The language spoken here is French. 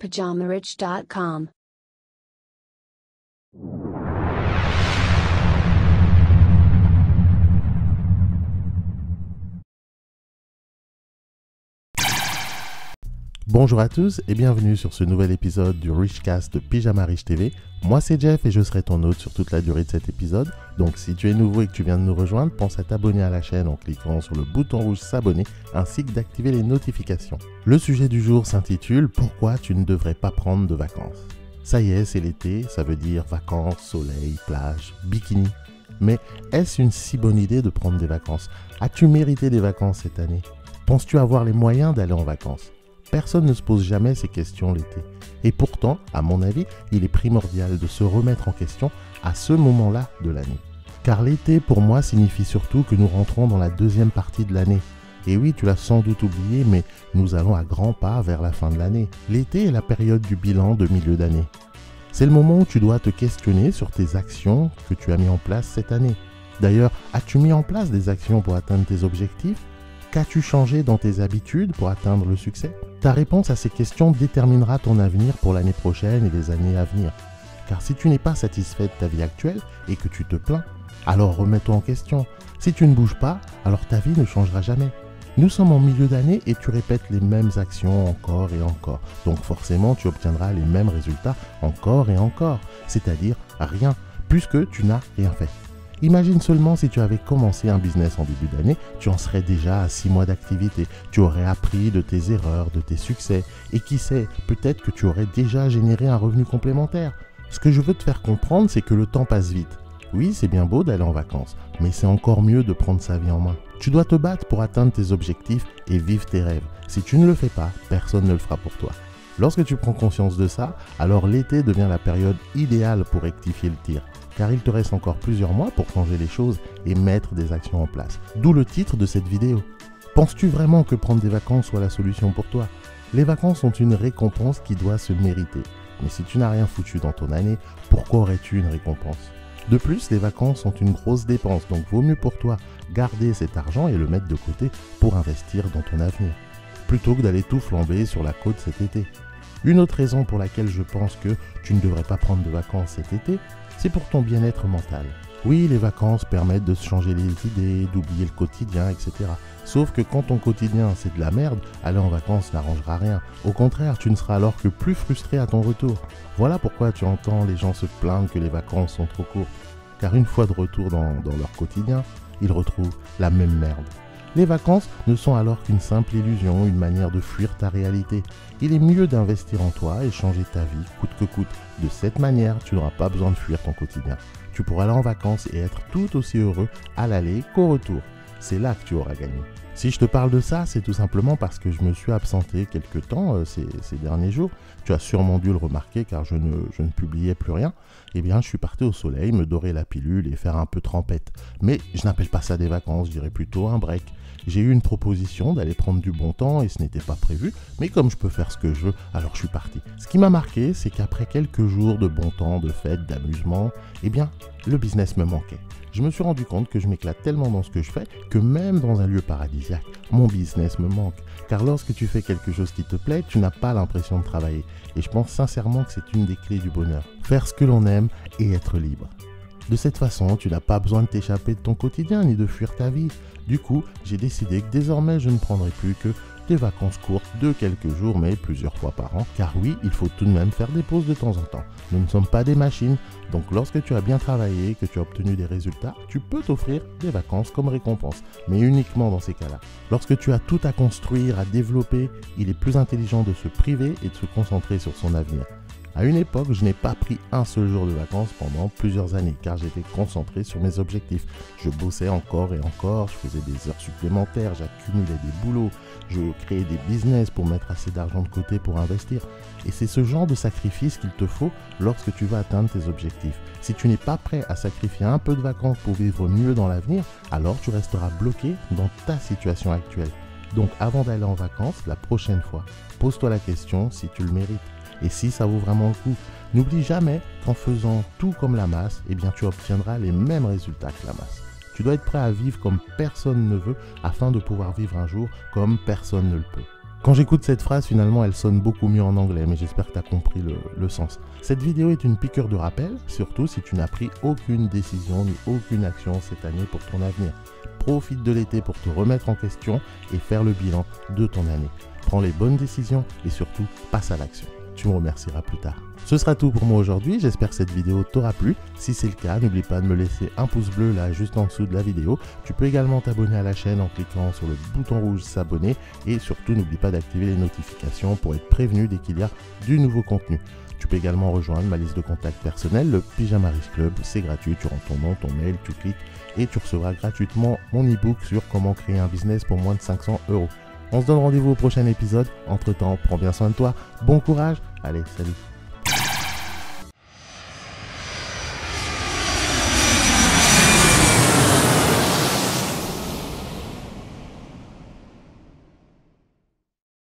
PajamaRich.com. Bonjour à tous et bienvenue sur ce nouvel épisode du Richcast de Pyjama Rich TV. Moi c'est Jeff et je serai ton hôte sur toute la durée de cet épisode. Donc si tu es nouveau et que tu viens de nous rejoindre, pense à t'abonner à la chaîne en cliquant sur le bouton rouge s'abonner ainsi que d'activer les notifications. Le sujet du jour s'intitule « Pourquoi tu ne devrais pas prendre de vacances ?» Ça y est, c'est l'été, ça veut dire vacances, soleil, plage, bikini. Mais est-ce une si bonne idée de prendre des vacances? As-tu mérité des vacances cette année? Penses-tu avoir les moyens d'aller en vacances? Personne ne se pose jamais ces questions l'été. Et pourtant, à mon avis, il est primordial de se remettre en question à ce moment-là de l'année. Car l'été, pour moi, signifie surtout que nous rentrons dans la deuxième partie de l'année. Et oui, tu l'as sans doute oublié, mais nous allons à grands pas vers la fin de l'année. L'été est la période du bilan de milieu d'année. C'est le moment où tu dois te questionner sur tes actions que tu as mis en place cette année. D'ailleurs, as-tu mis en place des actions pour atteindre tes objectifs ? Qu'as-tu changé dans tes habitudes pour atteindre le succès? Ta réponse à ces questions déterminera ton avenir pour l'année prochaine et les années à venir. Car si tu n'es pas satisfait de ta vie actuelle et que tu te plains, alors remets-toi en question. Si tu ne bouges pas, alors ta vie ne changera jamais. Nous sommes en milieu d'année et tu répètes les mêmes actions encore et encore. Donc forcément, tu obtiendras les mêmes résultats encore et encore. C'est-à-dire rien, puisque tu n'as rien fait. Imagine seulement si tu avais commencé un business en début d'année, tu en serais déjà à 6 mois d'activité. Tu aurais appris de tes erreurs, de tes succès. Et qui sait, peut-être que tu aurais déjà généré un revenu complémentaire. Ce que je veux te faire comprendre, c'est que le temps passe vite. Oui, c'est bien beau d'aller en vacances, mais c'est encore mieux de prendre sa vie en main. Tu dois te battre pour atteindre tes objectifs et vivre tes rêves. Si tu ne le fais pas, personne ne le fera pour toi. Lorsque tu prends conscience de ça, alors l'été devient la période idéale pour rectifier le tir. Car il te reste encore plusieurs mois pour changer les choses et mettre des actions en place. D'où le titre de cette vidéo. Penses-tu vraiment que prendre des vacances soit la solution pour toi? Les vacances sont une récompense qui doit se mériter. Mais si tu n'as rien foutu dans ton année, pourquoi aurais-tu une récompense? De plus, les vacances sont une grosse dépense, donc vaut mieux pour toi garder cet argent et le mettre de côté pour investir dans ton avenir, plutôt que d'aller tout flamber sur la côte cet été. Une autre raison pour laquelle je pense que tu ne devrais pas prendre de vacances cet été, c'est pour ton bien-être mental. Oui, les vacances permettent de se changer les idées, d'oublier le quotidien, etc. Sauf que quand ton quotidien c'est de la merde, aller en vacances n'arrangera rien. Au contraire, tu ne seras alors que plus frustré à ton retour. Voilà pourquoi tu entends les gens se plaindre que les vacances sont trop courtes. Car une fois de retour dans leur quotidien, ils retrouvent la même merde. Les vacances ne sont alors qu'une simple illusion, une manière de fuir ta réalité. Il est mieux d'investir en toi et changer ta vie coûte que coûte. De cette manière, tu n'auras pas besoin de fuir ton quotidien. Tu pourras aller en vacances et être tout aussi heureux à l'aller qu'au retour. C'est là que tu auras gagné. Si je te parle de ça, c'est tout simplement parce que je me suis absenté quelque temps ces derniers jours. Tu as sûrement dû le remarquer car je ne publiais plus rien. Eh bien, je suis parti au soleil, me dorer la pilule et faire un peu trempette. Mais je n'appelle pas ça des vacances, je dirais plutôt un break. J'ai eu une proposition d'aller prendre du bon temps et ce n'était pas prévu, mais comme je peux faire ce que je veux, alors je suis parti. Ce qui m'a marqué, c'est qu'après quelques jours de bon temps, de fêtes, d'amusement, eh bien, le business me manquait. Je me suis rendu compte que je m'éclate tellement dans ce que je fais que même dans un lieu paradisiaque, mon business me manque. Car lorsque tu fais quelque chose qui te plaît, tu n'as pas l'impression de travailler. Et je pense sincèrement que c'est une des clés du bonheur. Faire ce que l'on aime et être libre. De cette façon, tu n'as pas besoin de t'échapper de ton quotidien ni de fuir ta vie. Du coup, j'ai décidé que désormais, je ne prendrai plus que des vacances courtes de quelques jours, mais plusieurs fois par an. Car oui, il faut tout de même faire des pauses de temps en temps. Nous ne sommes pas des machines, donc lorsque tu as bien travaillé, que tu as obtenu des résultats, tu peux t'offrir des vacances comme récompense, mais uniquement dans ces cas-là. Lorsque tu as tout à construire, à développer, il est plus intelligent de se priver et de se concentrer sur son avenir. À une époque, je n'ai pas pris un seul jour de vacances pendant plusieurs années car j'étais concentré sur mes objectifs. Je bossais encore et encore, je faisais des heures supplémentaires, j'accumulais des boulots, je créais des business pour mettre assez d'argent de côté pour investir. Et c'est ce genre de sacrifice qu'il te faut lorsque tu vas atteindre tes objectifs. Si tu n'es pas prêt à sacrifier un peu de vacances pour vivre mieux dans l'avenir, alors tu resteras bloqué dans ta situation actuelle. Donc avant d'aller en vacances, la prochaine fois, pose-toi la question si tu le mérites. Et si ça vaut vraiment le coup, n'oublie jamais qu'en faisant tout comme la masse, eh bien tu obtiendras les mêmes résultats que la masse. Tu dois être prêt à vivre comme personne ne veut afin de pouvoir vivre un jour comme personne ne le peut. Quand j'écoute cette phrase, finalement, elle sonne beaucoup mieux en anglais, mais j'espère que tu as compris le sens. Cette vidéo est une piqûre de rappel, surtout si tu n'as pris aucune décision ni aucune action cette année pour ton avenir. Profite de l'été pour te remettre en question et faire le bilan de ton année. Prends les bonnes décisions et surtout, passe à l'action. Tu me remercieras plus tard. Ce sera tout pour moi aujourd'hui, j'espère que cette vidéo t'aura plu. Si c'est le cas, n'oublie pas de me laisser un pouce bleu là juste en dessous de la vidéo. Tu peux également t'abonner à la chaîne en cliquant sur le bouton rouge s'abonner et surtout n'oublie pas d'activer les notifications pour être prévenu dès qu'il y a du nouveau contenu. Tu peux également rejoindre ma liste de contacts personnels, le Pyjama Riche Club, c'est gratuit, tu rentres ton nom, ton mail, tu cliques et tu recevras gratuitement mon e-book sur comment créer un business pour moins de 500 €. On se donne rendez-vous au prochain épisode. Entre temps, prends bien soin de toi, bon courage, allez, salut.